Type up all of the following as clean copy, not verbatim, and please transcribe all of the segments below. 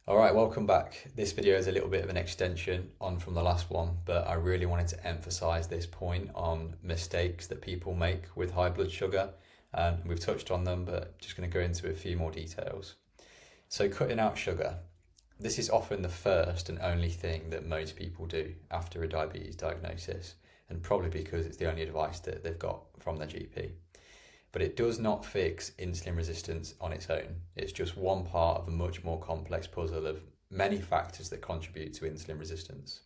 Alright, welcome back. This video is a little bit of an extension on from the last one, but I really wanted to emphasize this point on mistakes that people make with high blood sugar. We've touched on them, but just going to go into a few more details. So cutting out sugar. This is often the first and only thing that most people do after a diabetes diagnosis, and probably because it's the only advice that they've got from their GP. But it does not fix insulin resistance on its own. It's just one part of a much more complex puzzle of many factors that contribute to insulin resistance.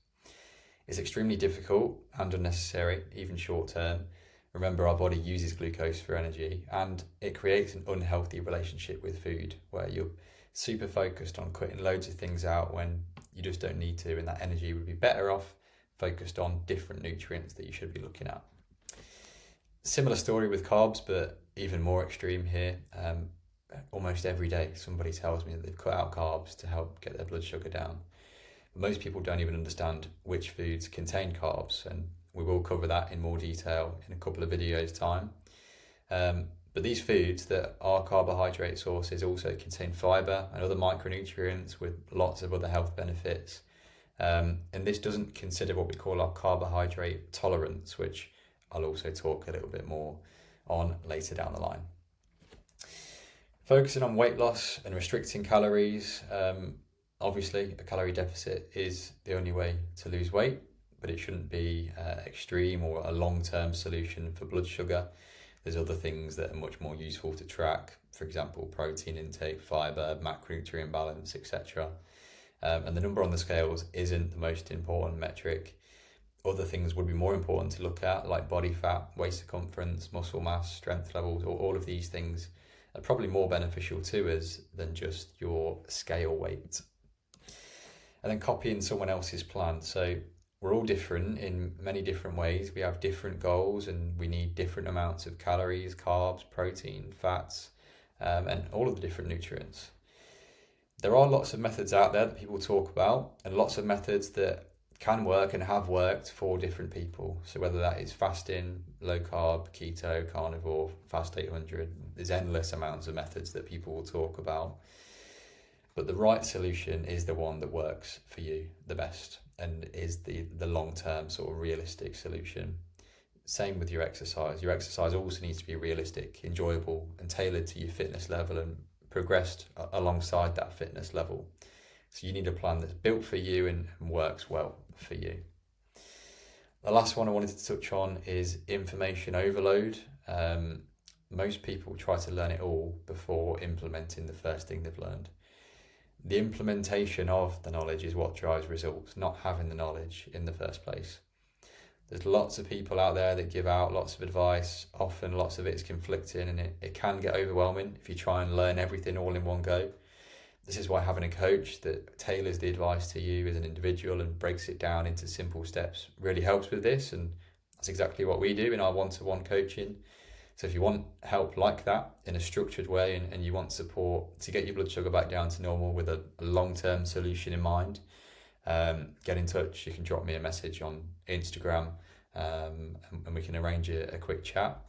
It's extremely difficult and unnecessary, even short term. Remember, our body uses glucose for energy, and it creates an unhealthy relationship with food where you're super focused on cutting loads of things out when you just don't need to, and that energy would be better off focused on different nutrients that you should be looking at. Similar story with carbs, but even more extreme here. Almost every day somebody tells me that they've cut out carbs to help get their blood sugar down. But most people don't even understand which foods contain carbs, and we will cover that in more detail in a couple of videos time. But these foods that are carbohydrate sources also contain fibre and other micronutrients with lots of other health benefits. And this doesn't consider what we call our carbohydrate tolerance, which I'll also talk a little bit more on later down the line. Focusing on weight loss and restricting calories. Obviously, a calorie deficit is the only way to lose weight, but it shouldn't be extreme or a long-term solution for blood sugar. There's other things that are much more useful to track, for example, protein intake, fibre, macronutrient balance, etc. And the number on the scales isn't the most important metric. Other things would be more important to look at, like body fat, waist circumference, muscle mass, strength levels, or all of these things are probably more beneficial to us than just your scale weight. And then copying someone else's plan. So we're all different in many different ways. We have different goals and we need different amounts of calories, carbs, protein, fats, and all of the different nutrients. There are lots of methods out there that people talk about, and lots of methods that can work and have worked for different people. So whether that is fasting, low carb, keto, carnivore, fast 800, there's endless amounts of methods that people will talk about. But the right solution is the one that works for you the best and is the long-term sort of realistic solution. Same with your exercise. Your exercise also needs to be realistic, enjoyable, and tailored to your fitness level and progressed alongside that fitness level. So you need a plan that's built for you and works well for you. The last one I wanted to touch on is information overload. Most people try to learn it all before implementing the first thing they've learned. The implementation of the knowledge is what drives results, not having the knowledge in the first place. There's lots of people out there that give out lots of advice. Often lots of it is conflicting, and it can get overwhelming if you try and learn everything all in one go. This is why having a coach that tailors the advice to you as an individual and breaks it down into simple steps really helps with this, and that's exactly what we do in our one-to-one coaching. So if you want help like that in a structured way and you want support to get your blood sugar back down to normal with a long-term solution in mind, get in touch. You can drop me a message on Instagram and we can arrange a quick chat.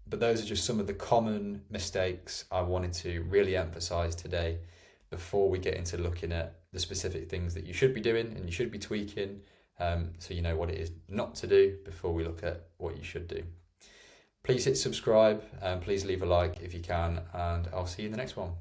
But those are just some of the common mistakes I wanted to really emphasize today before we get into looking at the specific things that you should be doing and you should be tweaking, so you know what it is not to do before we look at what you should do. Please hit subscribe and please leave a like if you can, and I'll see you in the next one.